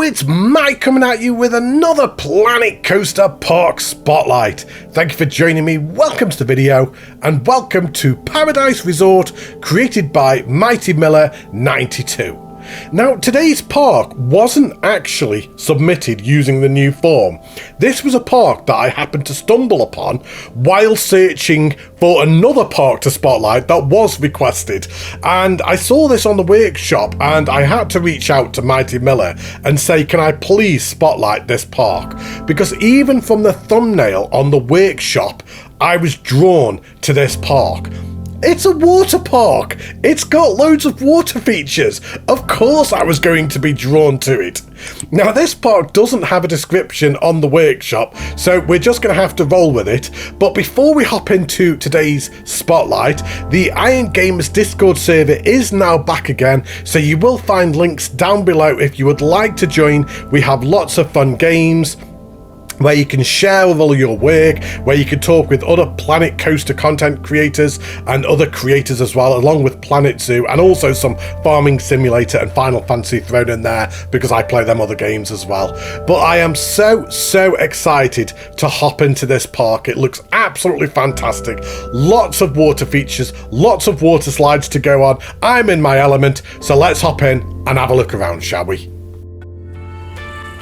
it's Mike coming at you with another Planet Coaster Park Spotlight. Thank you for joining me, welcome to the video, and welcome to Paradise Resort, created by Mighty Miller 92. Now, today's park wasn't actually submitted using the new form. This was a park that I happened to stumble upon while searching for another park to spotlight that was requested. And I saw this on the workshop and I had to reach out to Mighty Miller and say, can I please spotlight this park? Because even from the thumbnail on the workshop, I was drawn to this park. It's a water park. It's got loads of water features. Of course I was going to be drawn to it. Now, this park doesn't have a description on the workshop, so we're just going to have to roll with it. But before we hop into today's spotlight, the Iron Gamers Discord server is now back again, so you will find links down below if you would like to join. We have lots of fun games where you can share with all your work, where you can talk with other Planet Coaster content creators and other creators as well, along with Planet Zoo, and also some Farming Simulator and Final Fantasy thrown in there because I play them other games as well. But I am so excited to hop into this park. It looks absolutely fantastic. Lots of water features, lots of water slides to go on. I'm in my element, so let's hop in and have a look around, shall we?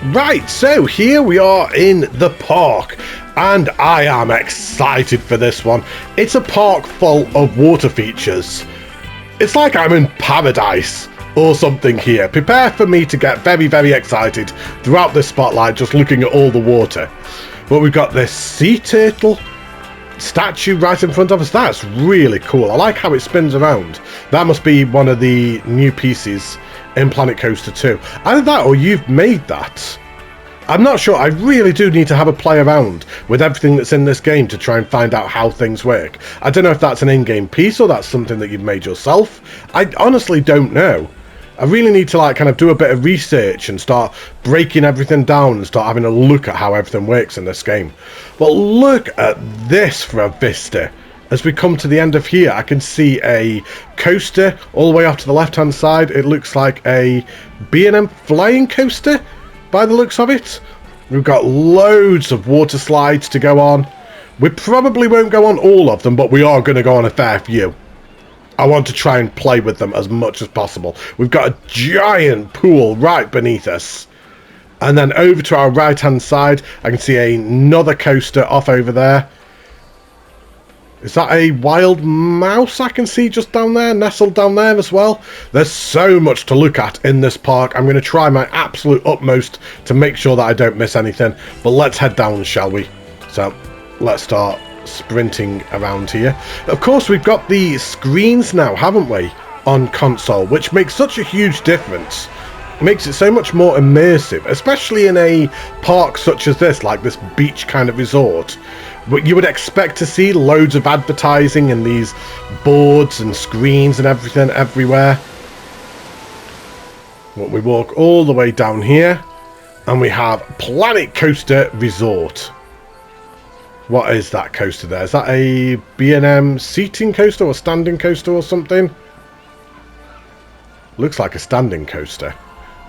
Right, so here we are in the park, and I am excited for this one. It's a park full of water features. It's like I'm in paradise or something here. Prepare for me to get very excited throughout this spotlight, just looking at all the water. But we've got this sea turtle statue right in front of us. That's really cool. I like how it spins around. That must be one of the new pieces in Planet Coaster 2. Either that or you've made that. I'm not sure. I really do need to have a play around with everything that's in this game to try and find out how things work. I don't know if that's an in-game piece or that's something that you've made yourself. I honestly don't know. I really need to kind of do a bit of research and start breaking everything down and start having a look at how everything works in this game. But look at this for a vista. As we come to the end of here, I can see a coaster all the way off to the left-hand side. It looks like a B&M flying coaster by the looks of it. We've got loads of water slides to go on. We probably won't go on all of them, but we are going to go on a fair few. I want to try and play with them as much as possible. We've got a giant pool right beneath us. And then over to our right-hand side, I can see another coaster off over there. Is that a wild mouse I can see just down there, nestled down there as well? There's so much to look at in this park. I'm going to try my absolute utmost to make sure that I don't miss anything. But let's head down, shall we? So let's start sprinting around here. Of course, we've got the screens now, haven't we, on console, which makes such a huge difference. It makes it so much more immersive, especially in a park such as this, like this beach kind of resort. But you would expect to see loads of advertising and these boards and screens and everything everywhere. But we walk all the way down here and we have Planet Coaster Resort. What is that coaster there? Is that a B&M seating coaster or standing coaster or something? Looks like a standing coaster.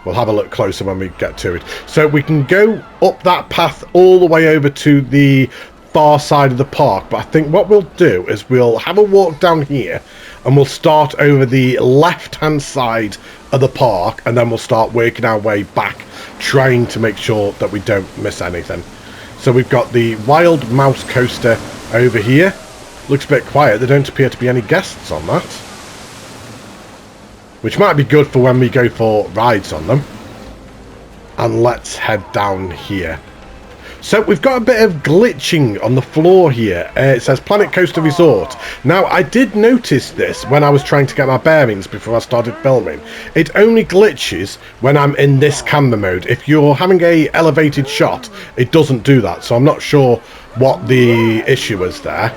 We'll have a look closer when we get to it. So we can go up that path all the way over to the far side of the park, but I think what we'll do is we'll have a walk down here and we'll start over the left hand side of the park, and then we'll start working our way back, trying to make sure that we don't miss anything. So we've got the Wild Mouse coaster over here. Looks a bit quiet. There don't appear to be any guests on that, which might be good for when we go for rides on them. And let's head down here. So we've got a bit of glitching on the floor here. It says Planet Coaster Resort. Now, I did notice this when I was trying to get my bearings before I started filming. It only glitches when I'm in this camera mode. If you're having a elevated shot, it doesn't do that. So I'm not sure what the issue is there.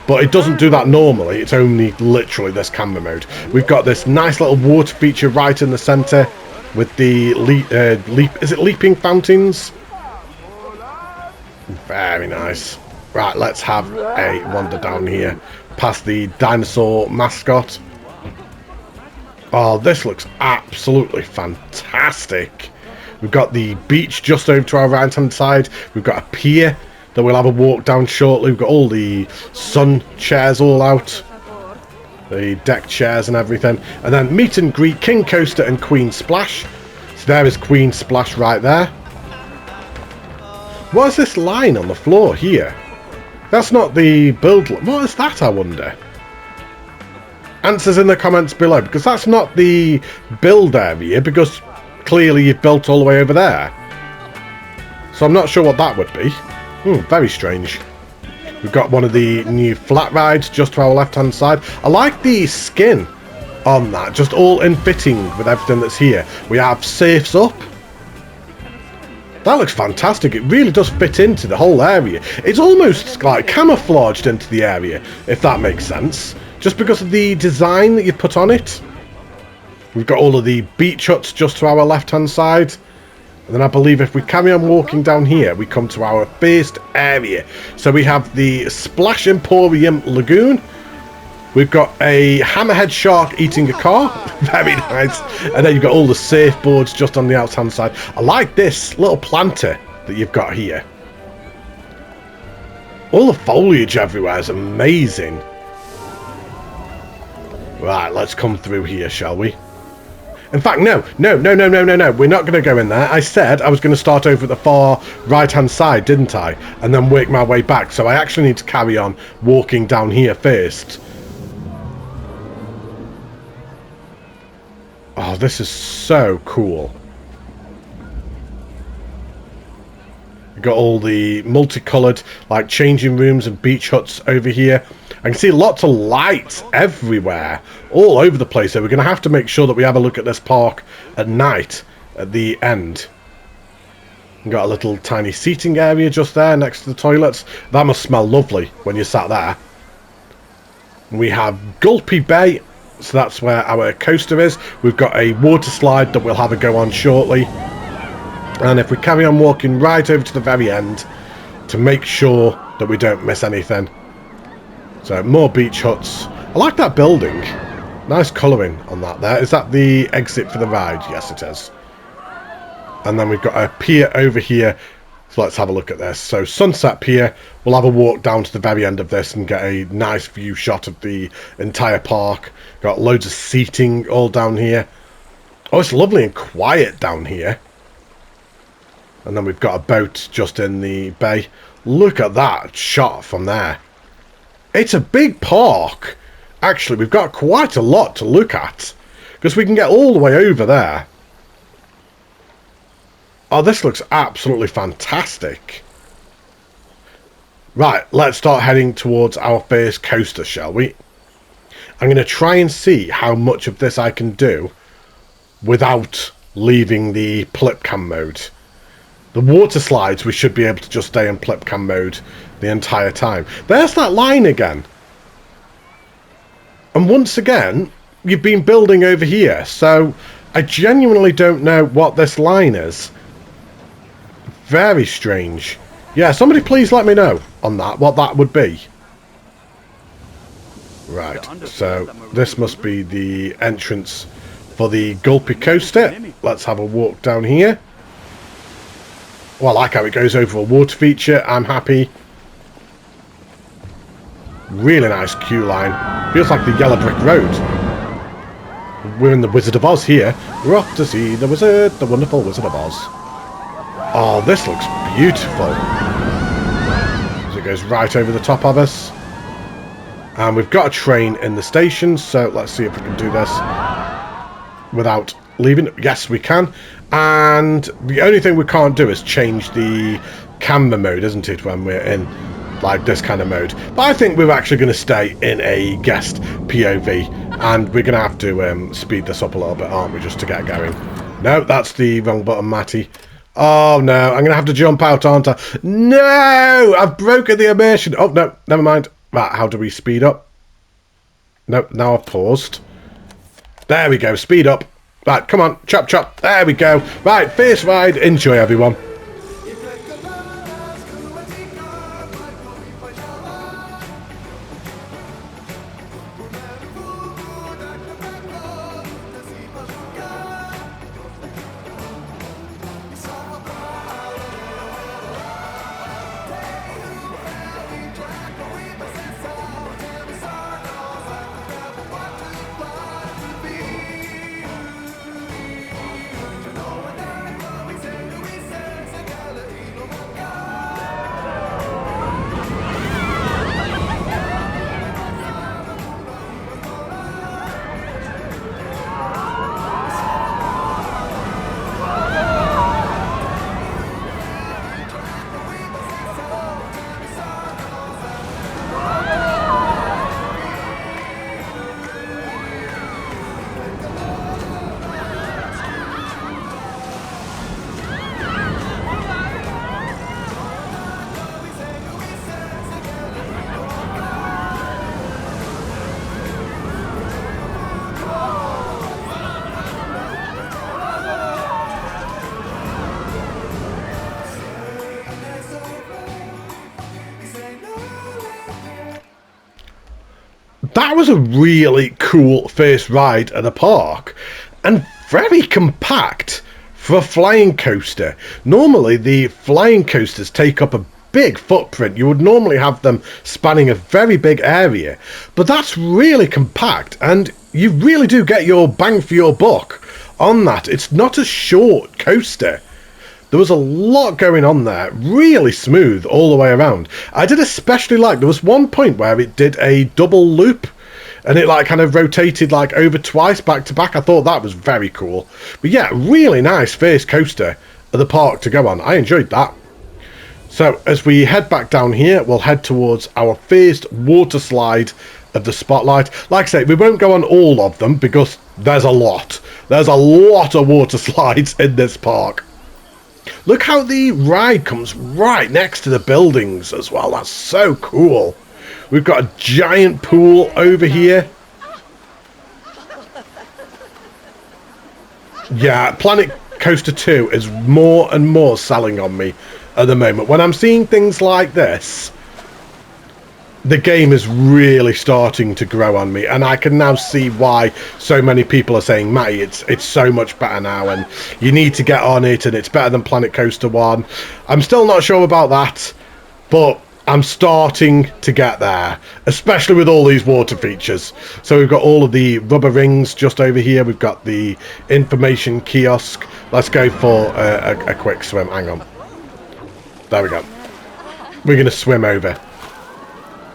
But it doesn't do that normally. It's only literally this camera mode. We've got this nice little water feature right in the centre with the leaping fountains? Very nice. Right, let's have a wander down here past the dinosaur mascot. Oh, this looks absolutely fantastic. We've got the beach just over to our right hand side. We've got a pier that we'll have a walk down shortly. We've got all the sun chairs all out, the deck chairs and everything. And then meet and greet King Coaster and Queen Splash. So there is Queen Splash right there. What is this line on the floor here? That's not the build. What is that, I wonder? Answers in the comments below, because that's not the build area, because clearly you've built all the way over there. So I'm not sure what that would be. Very strange. We've got one of the new flat rides just to our left hand side. I like the skin on that, just all in fitting with everything that's here. We have safes up. That looks fantastic. It really does fit into the whole area. It's almost like camouflaged into the area, if that makes sense, just because of the design that you put on it. We've got all of the beach huts just to our left hand side. And then I believe if we carry on walking down here, we come to our first area. So we have the Splash Emporium Lagoon. We've got a hammerhead shark eating a car. Very nice. And then you've got all the surfboards just on the outside side. I like this little planter that you've got here. All the foliage everywhere is amazing. Right, let's come through here, shall we? In fact, no. We're not going to go in there. I said I was going to start over at the far right-hand side, didn't I? And then work my way back. So I actually need to carry on walking down here first. Oh, this is so cool. We've got all the multicoloured, like, changing rooms and beach huts over here. I can see lots of lights everywhere, all over the place. So we're going to have to make sure that we have a look at this park at night, at the end. We've got a little tiny seating area just there next to the toilets. That must smell lovely when you're sat there. We have Gulpy Bay, so that's where our coaster is. We've got a water slide that we'll have a go on shortly. And if we carry on walking right over to the very end to make sure that we don't miss anything. So more beach huts. I like that building. Nice colouring on that there. Is that the exit for the ride? Yes, it is. And then we've got a pier over here. So let's have a look at this. So Sunset Pier. We'll have a walk down to the very end of this and get a nice view shot of the entire park. Got loads of seating all down here. Oh, it's lovely and quiet down here. And then we've got a boat just in the bay. Look at that shot from there. It's a big park. Actually, we've got quite a lot to look at, because we can get all the way over there. Oh, this looks absolutely fantastic. Right, let's start heading towards our first coaster, shall we? I'm going to try and see how much of this I can do without leaving the plip cam mode. The water slides, we should be able to just stay in plip cam mode the entire time. There's that line again. And once again, you've been building over here. So I genuinely don't know what this line is. Very strange. Yeah, somebody please let me know on that, what that would be. Right, so this must be the entrance for the Gulpy Coaster. Let's have a walk down here. Well, I like how it goes over a water feature. I'm happy. Really nice queue line. Feels like the yellow brick road. We're in the Wizard of Oz here. We're off to see the wizard, the wonderful Wizard of Oz. Oh, this looks beautiful. As it goes right over the top of us. And we've got a train in the station, so let's see if we can do this without leaving. Yes, we can. And the only thing we can't do is change the camera mode, isn't it, when we're in like this kind of mode. But I think we're actually going to stay in a guest POV, and we're going to have to speed this up a little bit, aren't we, just to get going. No, that's the wrong button, Matty. Oh no, I'm going to have to jump out, aren't I? No, I've broken the immersion. Oh no, never mind. Right, how do we speed up? Nope, now I've paused. There we go, speed up. Right, come on, chop chop. There we go. Right, first ride. Enjoy, everyone. that was a really cool first ride at the park, and very compact for a flying coaster. Normally the flying coasters take up a big footprint. You would normally have them spanning a very big area, but that's really compact, and you really do get your bang for your buck on that. It's not a short coaster. There was a lot going on there, really smooth all the way around. I did especially like, there was one point where it did a double loop, and it like kind of rotated like over twice back to back. I thought that was very cool. But yeah, really nice first coaster at the park to go on. I enjoyed that. So as we head back down here, we'll head towards our first water slide of the Spotlight. Like I say, we won't go on all of them because there's a lot. There's a lot of water slides in this park. Look how the ride comes right next to the buildings as well. That's so cool. We've got a giant pool over here. Yeah, Planet Coaster 2 is more and more selling on me at the moment. When I'm seeing things like this, the game is really starting to grow on me, and I can now see why so many people are saying, Matty, it's so much better now, and you need to get on it, and it's better than Planet Coaster 1. I'm still not sure about that, but I'm starting to get there, especially with all these water features. So we've got all of the rubber rings just over here. We've got the information kiosk. Let's go for a quick swim. Hang on. There we go. We're going to swim over.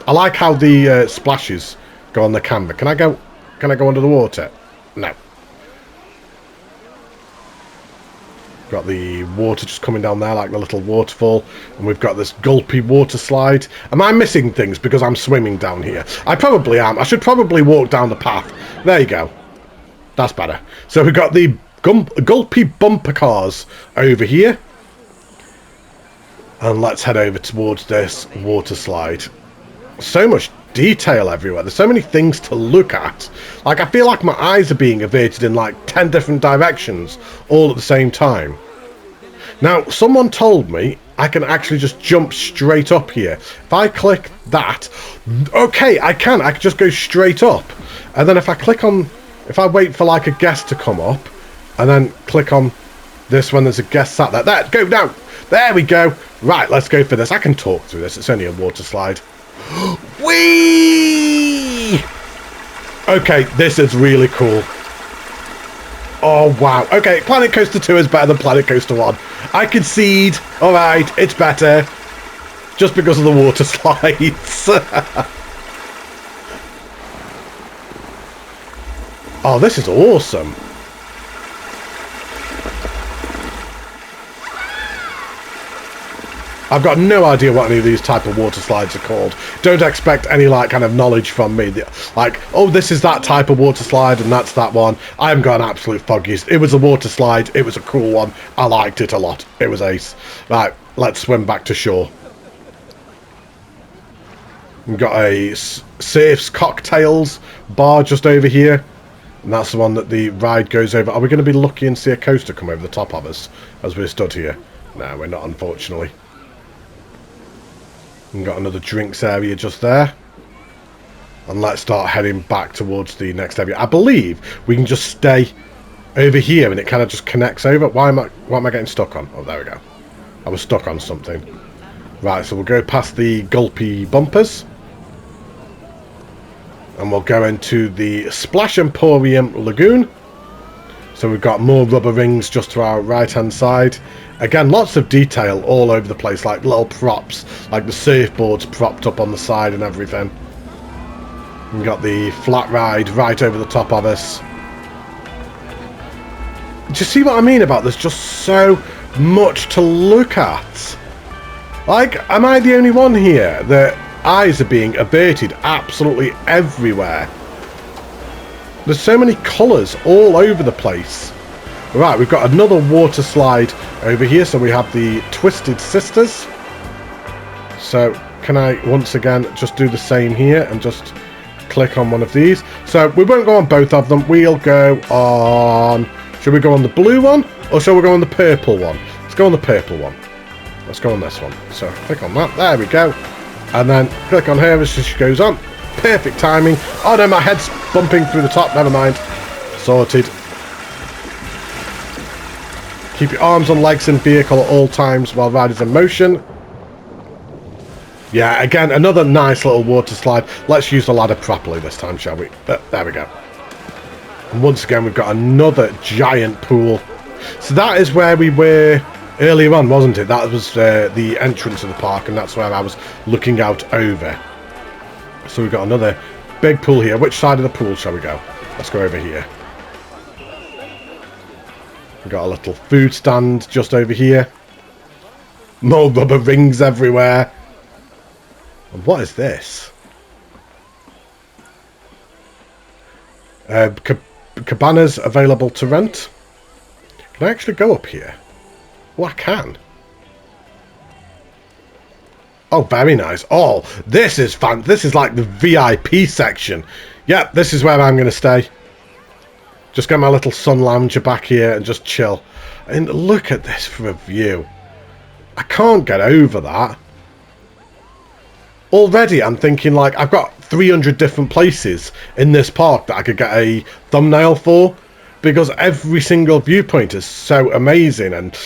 I like how the splashes go on the camera. Can I go under the water? No. Got the water just coming down there like the little waterfall, and we've got this gulpy water slide. Am I missing things because I'm swimming down here? I probably am. I should probably walk down the path. There you go. That's better. So we've got the gulpy bumper cars over here, and let's head over towards this water slide. So much detail everywhere. There's so many things to look at. Like, I feel like my eyes are being averted in like 10 different directions all at the same time. Now, someone told me I can actually just jump straight up here. If I click that, okay, I can just go straight up. And then if I wait for like a guest to come up, and then click on this when there's a guest sat there. There, go now. There we go. Right, let's go for this. I can talk through this. It's only a water slide. Whee! Okay, this is really cool. Oh, wow. Okay, Planet Coaster 2 is better than Planet Coaster 1. I concede. Alright, it's better. Just because of the water slides. Oh, this is awesome. I've got no idea what any of these type of water slides are called. Don't expect any like kind of knowledge from me. Like, oh, this is that type of water slide and that's that one. I haven't got an absolute foggiest. It was a water slide. It was a cool one. I liked it a lot. It was ace. Right, let's swim back to shore. We've got a Safe's Cocktails bar just over here. And that's the one that the ride goes over. Are we going to be lucky and see a coaster come over the top of us as we're stood here? No, we're not, unfortunately. We've got another drinks area just there. And let's start heading back towards the next area. I believe we can just stay over here and it kind of just connects over. What am I getting stuck on? Oh, there we go. I was stuck on something. Right, so we'll go past the gulpy bumpers. And we'll go into the Splash Emporium Lagoon. So we've got more rubber rings just to our right hand side. Again, lots of detail all over the place, like little props, like the surfboards propped up on the side and everything. We've got the flat ride right over the top of us. Do you see what I mean about there's just so much to look at? Like, am I the only one here that eyes are being averted absolutely everywhere? There's so many colours all over the place. Right, we've got another water slide over here. So we have the Twisted Sisters. So can I once again just do the same here and just click on one of these? So we won't go on both of them. We'll go on... Should we go on the blue one or shall we go on the purple one? Let's go on the purple one. Let's go on this one. So click on that. There we go. And then click on her as she goes on. Perfect timing. Oh no, my head's bumping through the top. Never mind. Sorted. Keep your arms and legs in vehicle at all times while riders in motion. Yeah, again, another nice little water slide. Let's use the ladder properly this time, shall we? There we go. And once again, we've got another giant pool. So that is where we were earlier on, wasn't it? That was the entrance of the park, and that's where I was looking out over. So we've got another big pool here. Which side of the pool shall we go? Let's go over here. We've got a little food stand just over here. More rubber rings everywhere. And what is this? Cabanas available to rent. Can I actually go up here? Oh, I can. Oh, very nice. Oh, this is fun. This is like the VIP section. Yep, this is where I'm going to stay. Just get my little sun lounger back here and just chill. And look at this for a view. I can't get over that. Already I'm thinking, like, I've got 300 different places in this park that I could get a thumbnail for, because every single viewpoint is so amazing and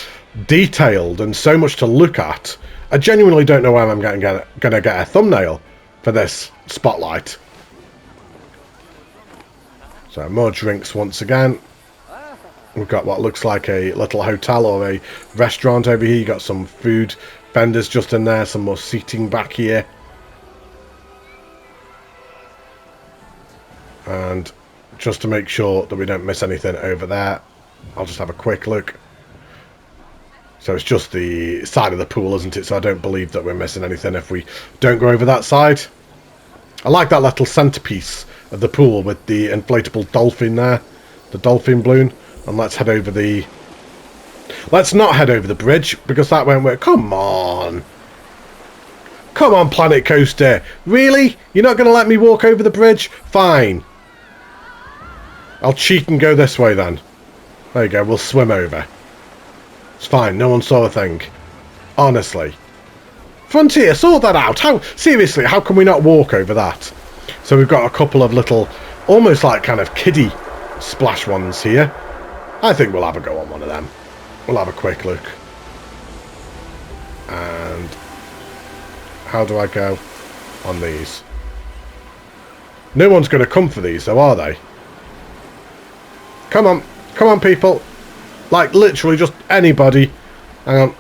detailed and so much to look at. I genuinely don't know where I'm going to get a thumbnail for this spotlight. So more drinks once again. We've got what looks like a little hotel or a restaurant over here. You got some food vendors just in there, some more seating back here. And just to make sure that we don't miss anything over there, I'll just have a quick look. So it's just the side of the pool, isn't it? So I don't believe that we're missing anything if we don't go over that side. I like that little centerpiece of the pool with the inflatable dolphin there. The dolphin balloon. And let's head over the... Let's not head over the bridge, because that won't work. Come on. Come on, Planet Coaster. Really? You're not going to let me walk over the bridge? Fine. I'll cheat and go this way then. There you go, we'll swim over. It's fine, no one saw a thing. Honestly. Frontier, sort that out. How, seriously, how can we not walk over that? So we've got a couple of little, almost like kind of kiddie splash ones here. I think we'll have a go on one of them. We'll have a quick look. And how do I go on these? No one's going to come for these, though, are they? Come on, people. Like, literally, just anybody. Hang on.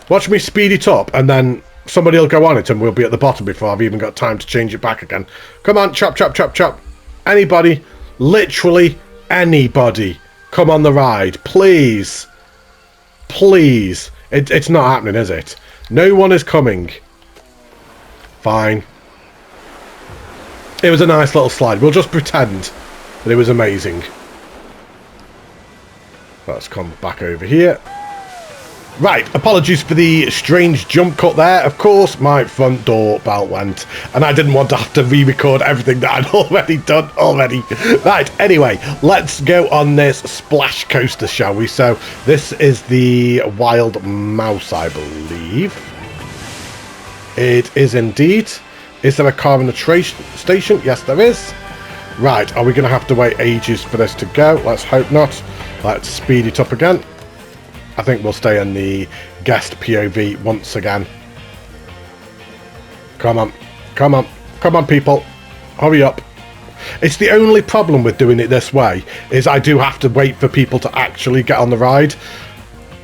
Watch me speed it up, and then somebody will go on it, and we'll be at the bottom before I've even got time to change it back again. Come on, chop, chop, chop, chop. Anybody. Literally anybody. Come on the ride. Please. Please. It's not happening, is it? No one is coming. Fine. It was a nice little slide. We'll just pretend that it was amazing. Let's come back over here. Right, apologies for the strange jump cut there. Of course, my front door bell went, and I didn't want to have to re-record everything that I'd already done already. Right, anyway, let's go on this splash coaster, shall we? So, this is the Wild Mouse, I believe. It is indeed. Is there a car in the station? Yes, there is. Right, are we going to have to wait ages for this to go? Let's hope not. Let's speed it up again. I think we'll stay in the guest POV once again. Come on. Come on. Come on, people. Hurry up. It's the only problem with doing it this way, is I do have to wait for people to actually get on the ride.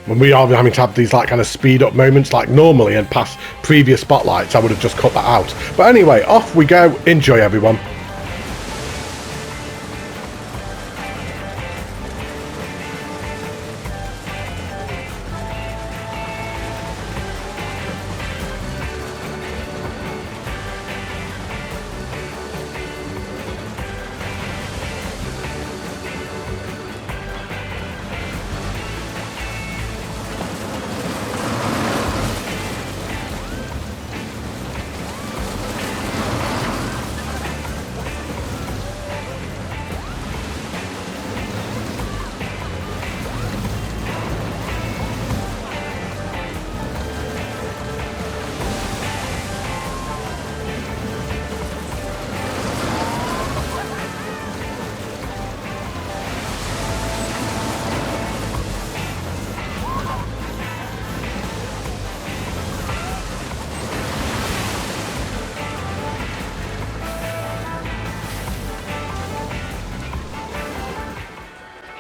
When we are having to have these like kind of speed up moments, like normally in past previous spotlights, I would have just cut that out. But anyway, off we go. Enjoy, everyone.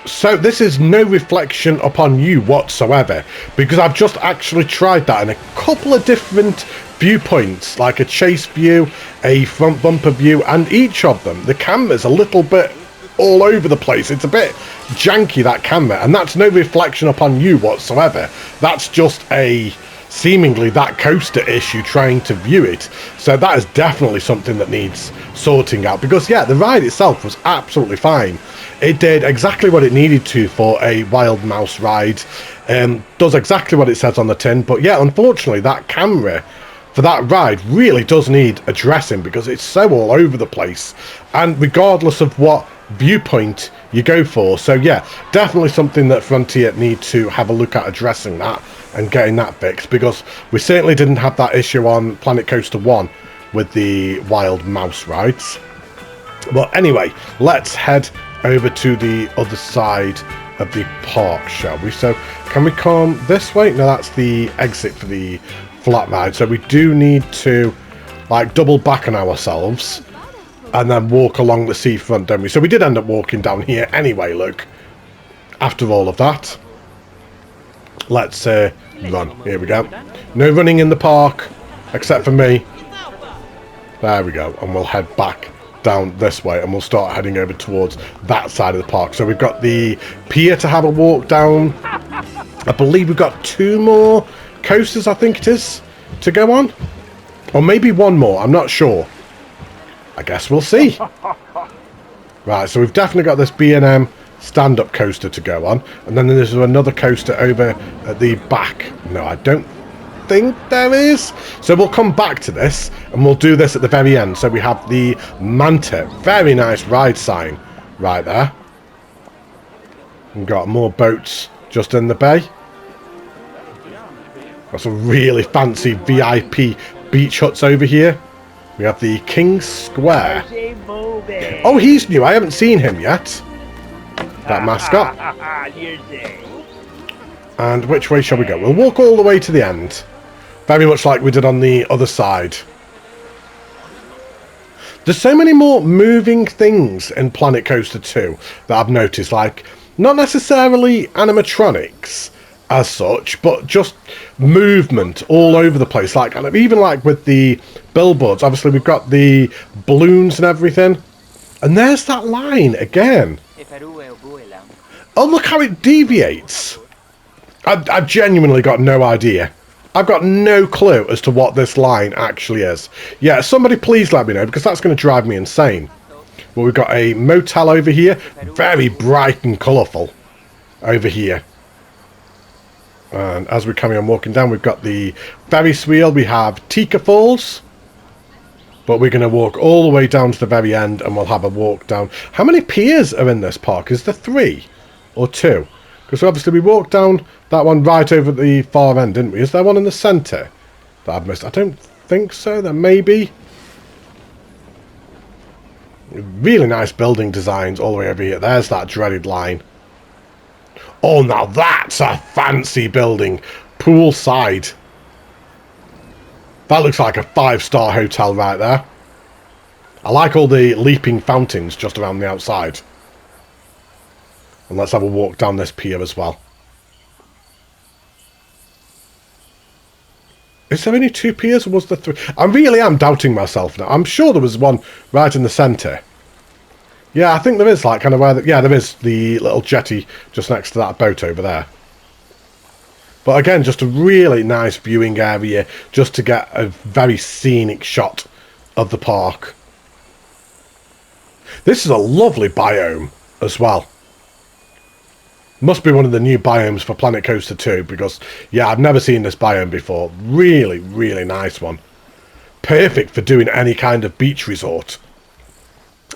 So this is no reflection upon you whatsoever, because I've just actually tried that in a couple of different viewpoints, like a chase view, a front bumper view, and each of them, the camera's a little bit all over the place. It's a bit janky, that camera, and that's no reflection upon you whatsoever. That's just a seemingly that coaster issue trying to view it. So that is definitely something that needs sorting out, because yeah, the ride itself was absolutely fine. It did exactly what it needed to for a Wild Mouse ride, does exactly what it says on the tin. But yeah, unfortunately that camera for that ride really does need addressing, because it's so all over the place, and regardless of what viewpoint you go for. So yeah, definitely something that Frontier need to have a look at addressing that and getting that fixed, because we certainly didn't have that issue on Planet Coaster 1 with the Wild Mouse rides. But anyway, let's head over to the other side of the park, shall we? So can we come this way? No, that's the exit for the flat ride, so we do need to like double back on ourselves and then walk along the seafront, don't we? So we did end up walking down here anyway, look, after all of that. Let's run. Here we go. No running in the park except for me. There we go, and we'll head back down this way, and we'll start heading over towards that side of the park. So we've got the pier to have a walk down. I believe we've got 2 more coasters, I think it is, to go on, or maybe 1 more, I'm not sure. I guess we'll see. Right, so we've definitely got this B&M stand-up coaster to go on, and then there's another coaster over at the back. No, I don't think there is. So we'll come back to this, and we'll do this at the very end. So we have the Manta, very nice ride sign right there. We've got more boats just in the bay. Got some really fancy VIP beach huts over here. We have the King's Square. Oh, he's new. I haven't seen him yet. That mascot. And which way shall we go? We'll walk all the way to the end. Very much like we did on the other side. There's so many more moving things in Planet Coaster 2 that I've noticed. Like, not necessarily animatronics as such, but just movement all over the place. Like, and even like with the billboards, obviously we've got the balloons and everything, and there's that line again. Oh, look how it deviates. I've genuinely got no idea. I've got no clue as to what this line actually is. Yeah, somebody please let me know, because that's going to drive me insane. Well, we've got a motel over here, very bright and colourful over here. And as we carry on walking down, we've got the Ferris wheel. We have Tika Falls. But we're going to walk all the way down to the very end, and we'll have a walk down. How many piers are in this park? Is there 3 or 2? Because obviously we walked down that one right over at the far end, didn't we? Is there one in the centre that I've missed? I don't think so. There may be. Really nice building designs all the way over here. There's that dreaded line. Oh, now that's a fancy building. Poolside. That looks like a 5-star hotel right there. I like all the leaping fountains just around the outside. And let's have a walk down this pier as well. Is there only 2 piers, or was there 3? I really am doubting myself now. I'm sure there was one right in the centre. Yeah, I think there is, like, kind of where... yeah, there is the little jetty just next to that boat over there. But again, just a really nice viewing area, just to get a very scenic shot of the park. This is a lovely biome as well. Must be one of the new biomes for Planet Coaster 2, because, yeah, I've never seen this biome before. Really, really nice one. Perfect for doing any kind of beach resort.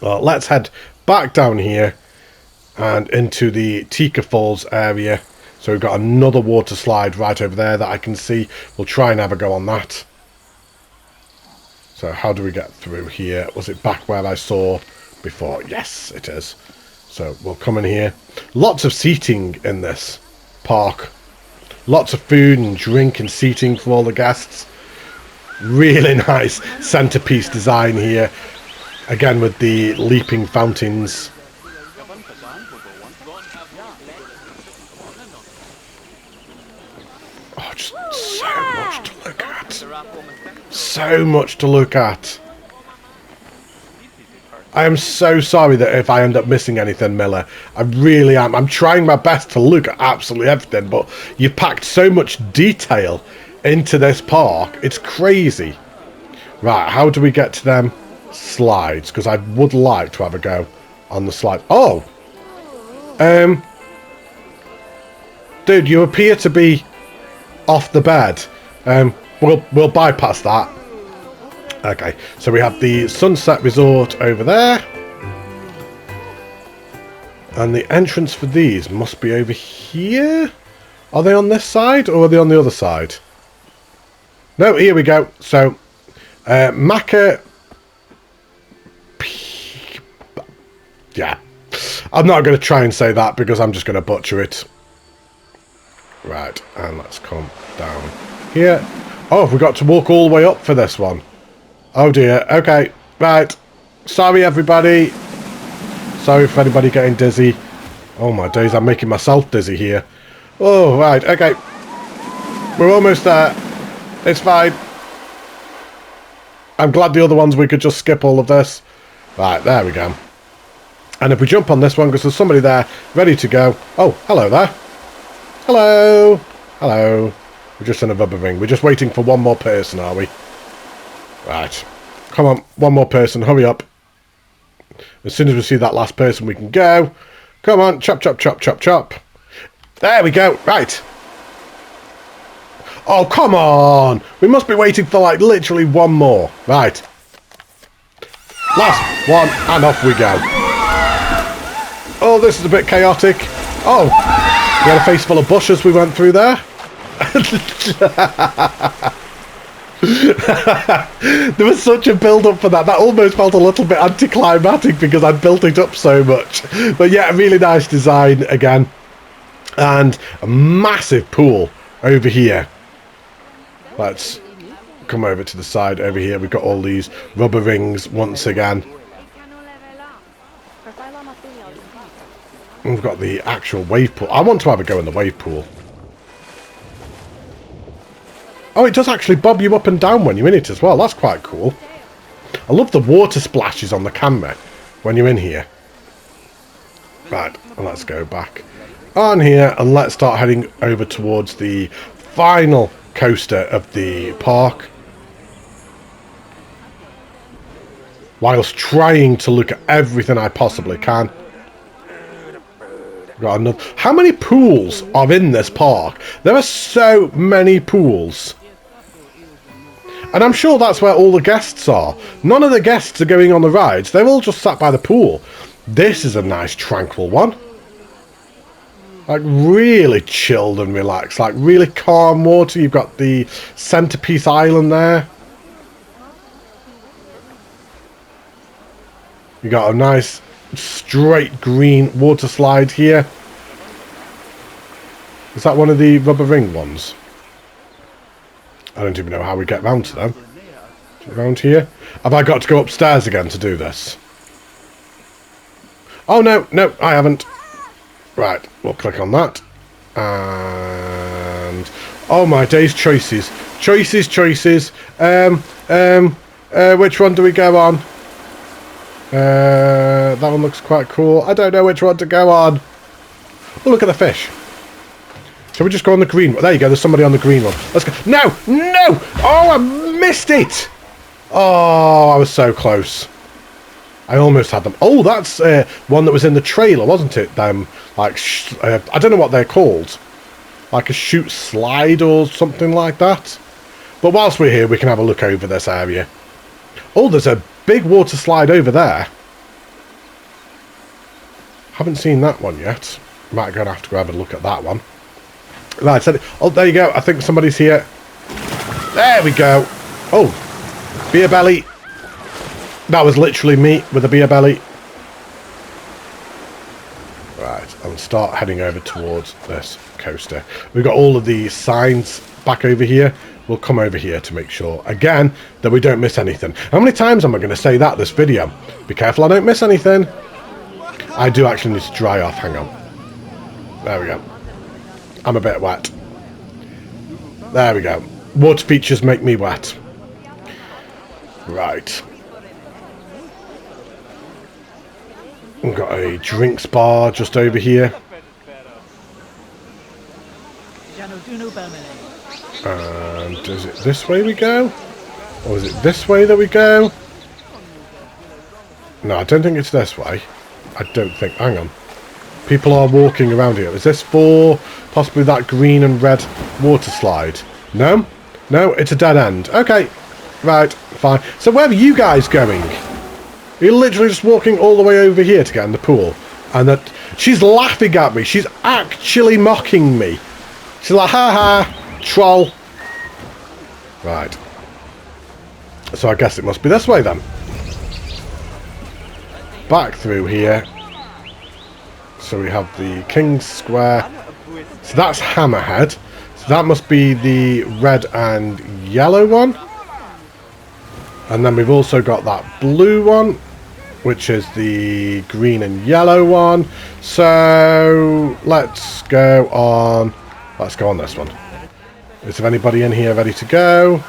Let's head back down here and into the Tika Falls area. So we've got another water slide right over there that I can see. We'll try and have a go on that. So how do we get through here? Was it back where I saw before? Yes, it is. So we'll come in here. Lots of seating in this park. Lots of food and drink and seating for all the guests. Really nice centerpiece design here. Again with the leaping fountains. So much to look at. I am so sorry that if I end up missing anything, Miller. I really am. I'm trying my best to look at absolutely everything, but you've packed so much detail into this park. It's crazy. Right, how do we get to them slides? Because I would like to have a go on the slide. Oh! Dude, you appear to be off the bed. We'll bypass that. Okay, so we have the Sunset Resort over there. And the entrance for these must be over here. Are they on this side or are they on the other side? No, here we go. So, Maca... Yeah. I'm not going to try and say that because I'm just going to butcher it. Right, and let's come down here. Oh, we got to walk all the way up for this one. Oh dear, okay, right. Sorry everybody. Sorry for anybody getting dizzy. Oh my days, I'm making myself dizzy here. Oh, right, okay. We're almost there. It's fine. I'm glad the other ones we could just skip all of this. Right, there we go. And if we jump on this one, because there's somebody there ready to go. Oh, hello there. Hello. Hello. We're just in a rubber ring. We're just waiting for one more person, are we? Right. Come on, one more person, hurry up. As soon as we see that last person, we can go. Come on, chop, chop, chop, chop, chop. There we go, right. Oh, come on. We must be waiting for, like, literally one more. Right. Last one, and off we go. Oh, this is a bit chaotic. Oh, we had a face full of bushes we went through there. There was such a build-up for that. That almost felt a little bit anticlimactic because I'd built it up so much. But yeah, a really nice design again. And a massive pool over here. Let's come over to the side over here. We've got all these rubber rings once again. We've got the actual wave pool. I want to have a go in the wave pool. Oh, it does actually bob you up and down when you're in it as well. That's quite cool. I love the water splashes on the camera when you're in here. Right, well, let's go back on here and let's start heading over towards the final coaster of the park. Whilst trying to look at everything I possibly can. Got another. How many pools are in this park? There are so many pools. And I'm sure that's where all the guests are. None of the guests are going on the rides. They're all just sat by the pool. This is a nice tranquil one. Like really chilled and relaxed. Like really calm water. You've got the centerpiece island there. You got a nice straight green water slide here. Is that one of the rubber ring ones? I don't even know how we get round to them. Around here? Have I got to go upstairs again to do this? Oh no, no, I haven't. Right, we'll click on that. And oh my days, choices. Choices, choices. Which one do we go on? That one looks quite cool. I don't know which one to go on. Oh, look at the fish. Shall we just go on the green one? There you go, there's somebody on the green one. Let's go. No! No! Oh, I missed it! Oh, I was so close. I almost had them. Oh, that's one that was in the trailer, wasn't it? Like, I don't know what they're called. Like a chute slide or something like that. But whilst we're here, we can have a look over this area. Oh, there's a big water slide over there. Haven't seen that one yet. Might gonna have to go have a look at that one. Right, so, oh, there you go. I think somebody's here. There we go. Oh, beer belly. That was literally me with a beer belly. Right, and start heading over towards this coaster. We've got all of these signs back over here. We'll come over here to make sure, again, that we don't miss anything. How many times am I going to say that this video? Be careful I don't miss anything. I do actually need to dry off. Hang on. There we go. I'm a bit wet. There we go. Water features make me wet. Right. We've got a drinks bar just over here. And is it this way we go? Or is it this way that we go? No, I don't think it's this way. I don't think. Hang on. People are walking around here. Is this for possibly that green and red water slide? No? No, it's a dead end. Okay. Right, fine. So where are you guys going? You're literally just walking all the way over here to get in the pool. And that she's laughing at me. She's actually mocking me. She's like, ha ha, troll. Right. So I guess it must be this way then. Back through here. So we have the King's Square. So that's Hammerhead. So that must be the red and yellow one. And then we've also got that blue one, which is the green and yellow one. So let's go on. Let's go on this one. Is there anybody in here ready to go?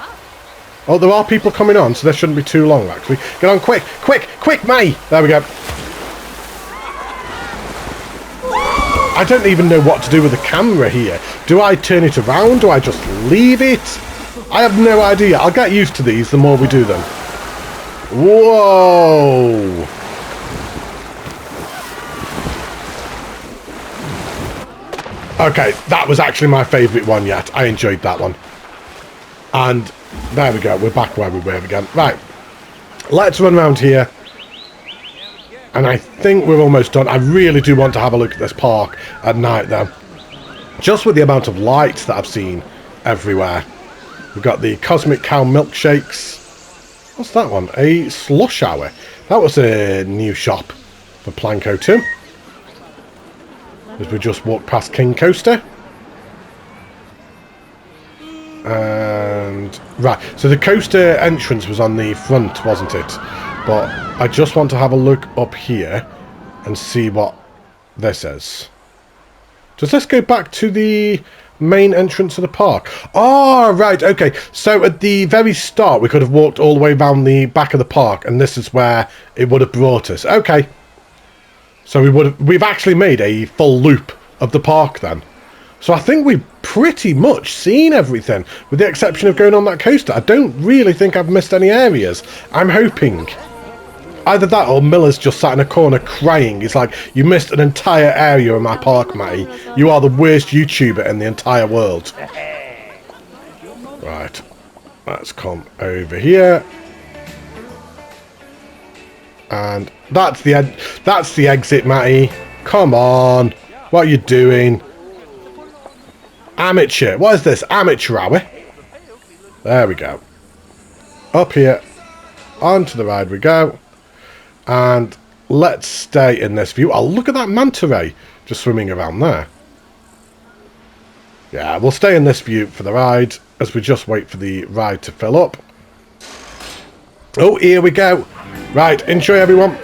Oh, there are people coming on, so this shouldn't be too long, actually. Get on quick, quick, quick, Matty! There we go. I don't even know what to do with the camera here. Do I turn it around? Do I just leave it? I have no idea. I'll get used to these the more we do them. Whoa! Okay, that was actually my favourite one yet. I enjoyed that one. And there we go. We're back where we were again. Right. Let's run around here. And I think we're almost done. I really do want to have a look at this park at night, though. Just with the amount of lights that I've seen everywhere. We've got the Cosmic Cow milkshakes. What's that one? A slush hour. That was a new shop for Planko 2. As we just walked past King Coaster. And right, so the coaster entrance was on the front, wasn't it? But I just want to have a look up here and see what this is. Does this go back to the main entrance of the park? Oh, right, okay. So at the very start, we could have walked all the way around the back of the park, and this is where it would have brought us. Okay. So we've actually made a full loop of the park then. So I think we've pretty much seen everything, with the exception of going on that coaster. I don't really think I've missed any areas. I'm hoping. Either that or Miller's just sat in a corner crying. He's like, you missed an entire area of my park, Matty. You are the worst YouTuber in the entire world. Right. Let's come over here. And that's the exit, Matty. Come on. What are you doing? Amateur. What is this? Amateur hour? There we go. Up here. Onto the ride we go. And let's stay in this view. Oh, look at that manta ray just swimming around there. Yeah, we'll stay in this view for the ride as we just wait for the ride to fill up. Oh, here we go. Right, enjoy everyone.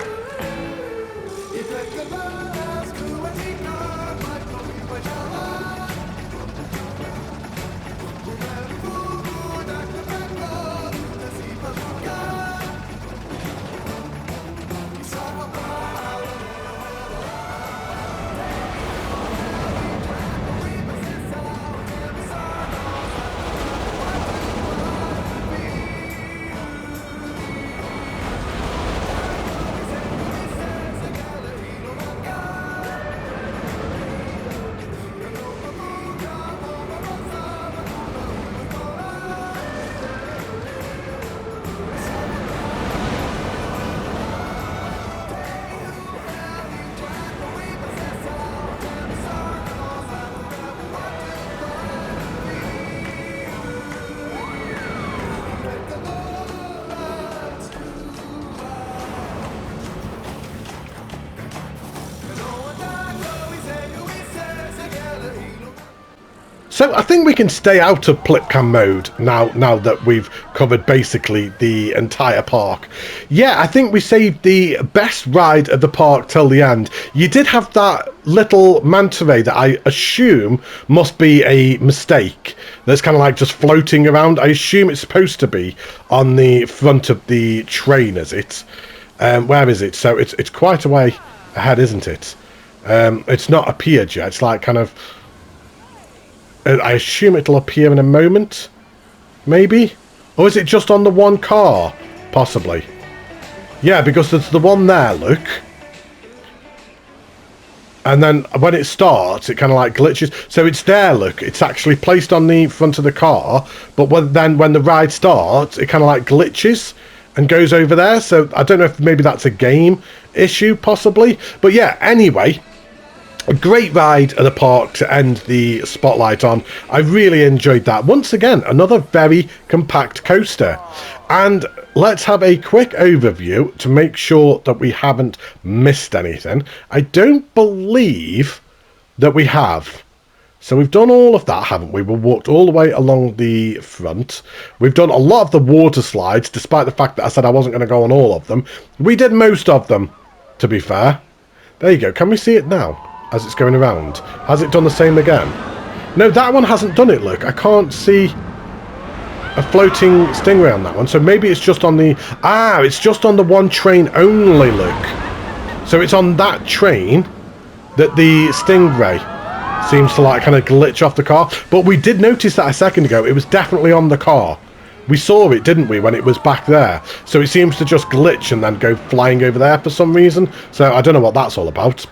So I think we can stay out of Plipcam mode now that we've covered basically the entire park. Yeah, I think we saved the best ride of the park till the end. You did have that little manta ray that I assume must be a mistake. That's kind of like just floating around. I assume it's supposed to be on the front of the train, is it? Where is it? So it's quite a way ahead, isn't it? It's not appeared yet. It's like kind of... I assume it'll appear in a moment, maybe? Or is it just on the one car? Possibly. Yeah, because there's the one there, look. And then when it starts, it kind of like glitches. So it's there, look. It's actually placed on the front of the car. But when the ride starts, it kind of like glitches and goes over there. So I don't know if maybe that's a game issue, possibly. But yeah, anyway... A great ride at the park to end the spotlight on. I really enjoyed that. Once again, another very compact coaster. And let's have a quick overview to make sure that we haven't missed anything. I don't believe that we have. So we've done all of that, haven't we? We've walked all the way along the front. We've done a lot of the water slides, despite the fact that I said I wasn't going to go on all of them. We did most of them, to be fair. There you go. Can we see it now? As it's going around. Has it done the same again? No, that one hasn't done it, look. I can't see a floating stingray on that one. So maybe it's just on the... Ah, it's just on the one train only, look. So it's on that train that the stingray seems to like kind of glitch off the car. But we did notice that a second ago. It was definitely on the car. We saw it, didn't we, when it was back there. So it seems to just glitch and then go flying over there for some reason. So I don't know what that's all about.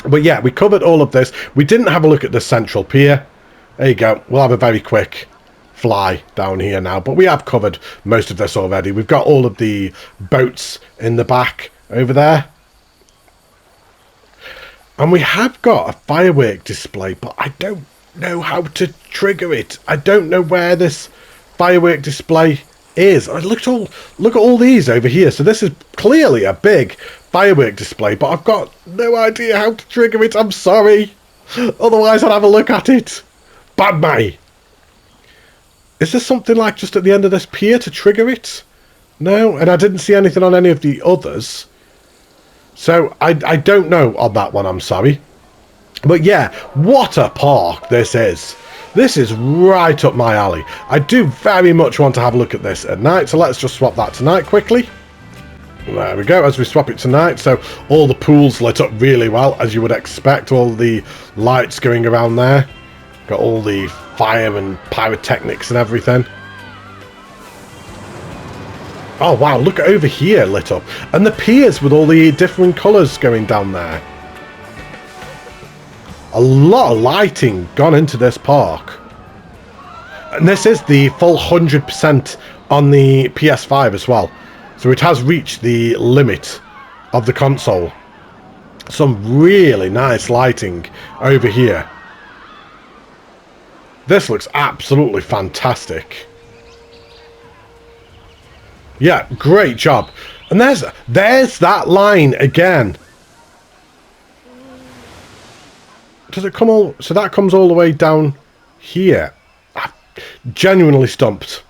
But yeah, we covered all of this. We didn't have a look at the central pier. There you go. We'll have a very quick fly down here now. But we have covered most of this already. We've got all of the boats in the back over there. And we have got a firework display, but I don't know how to trigger it. I don't know where this firework display is. Look at all these over here. So this is clearly a big firework display, but I've got no idea how to trigger it. I'm sorry. Otherwise I'd have a look at it. Bad me. Is there something like just at the end of this pier to trigger it? No, and I didn't see anything on any of the others. So I don't know on that one, I'm sorry. But yeah, what a park this is. This is right up my alley. I do very much want to have a look at this at night, so let's just swap that tonight quickly. There we go, as we swap it tonight. So all the pools lit up really well, as you would expect. All the lights going around there. Got all the fire and pyrotechnics and everything. Oh wow, look over here lit up. And the piers with all the different colours going down there. A lot of lighting gone into this park. And this is the full 100% on the PS5 as well. So it has reached the limit of the console. Some really nice lighting over here. This looks absolutely fantastic. Yeah, great job. And there's that line again. Does it come all... So that comes all the way down here. I'm genuinely stumped.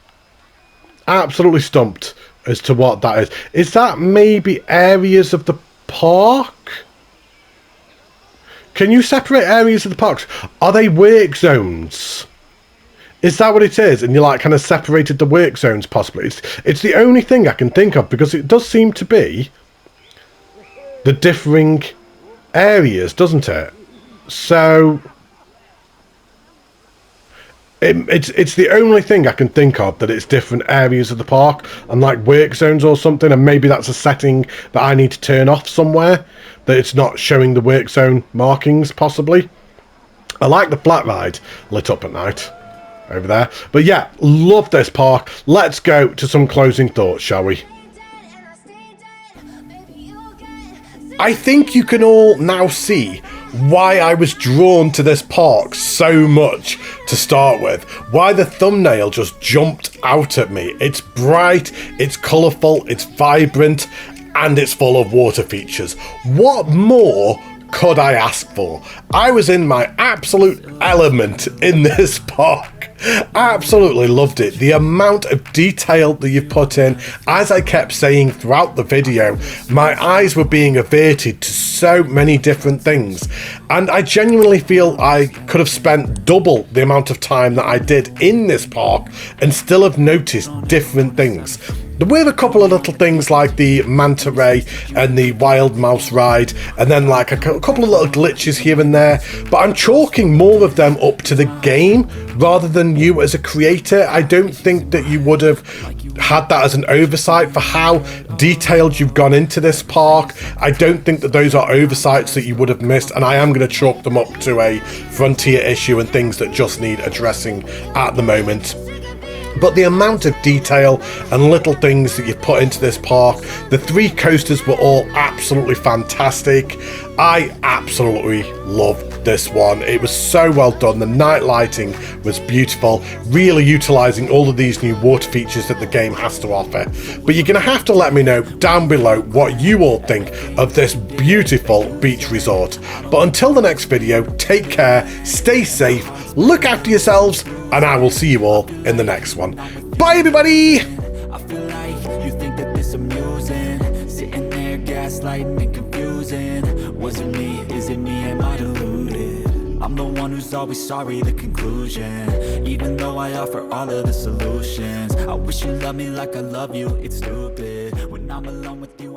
Absolutely stumped as to what that is. Is that maybe areas of the park? Can you separate areas of the park? Are they work zones? Is that what it is? And you like kind of separated the work zones possibly? It's the only thing I can think of, because it does seem to be the differing areas, doesn't it? So it's the only thing I can think of that it's different areas of the park and like work zones or something, and maybe that's a setting that I need to turn off somewhere, that it's not showing the work zone markings possibly. I like the flat ride lit up at night over there. But yeah, love this park. Let's go to some closing thoughts, shall we? I think you can all now see why I was drawn to this park so much to start with. Why the thumbnail just jumped out at me. It's bright, it's colourful, it's vibrant, and it's full of water features. What more could I ask for? I was in my absolute element in this park. Absolutely loved it. The amount of detail that you've put in, as I kept saying throughout the video, my eyes were being averted to so many different things, and I genuinely feel I could have spent double the amount of time that I did in this park and still have noticed different things. There were a couple of little things like the manta ray and the wild mouse ride, and then like a couple of little glitches here and there, but I'm chalking more of them up to the game rather than you as a creator. I don't think that you would have had that as an oversight for how detailed you've gone into this park. I don't think that those are oversights that you would have missed, and I am going to chalk them up to a Frontier issue and things that just need addressing at the moment. But the amount of detail and little things that you've put into this park, the 3 coasters were all absolutely fantastic. I absolutely loved this one. It was so well done. The night lighting was beautiful, really utilizing all of these new water features that the game has to offer. But you're going to have to let me know down below what you all think of this beautiful beach resort. But until the next video, take care, stay safe, look after yourselves, and I will see you all in the next one. Bye, everybody! I feel like you think that this amusing, sitting there gaslighting and confusing. Was it me? Is it me? Am I deluded? I'm the one who's always sorry, the conclusion. Even though I offer all of the solutions, I wish you loved me like I love you. It's stupid when I'm alone with you.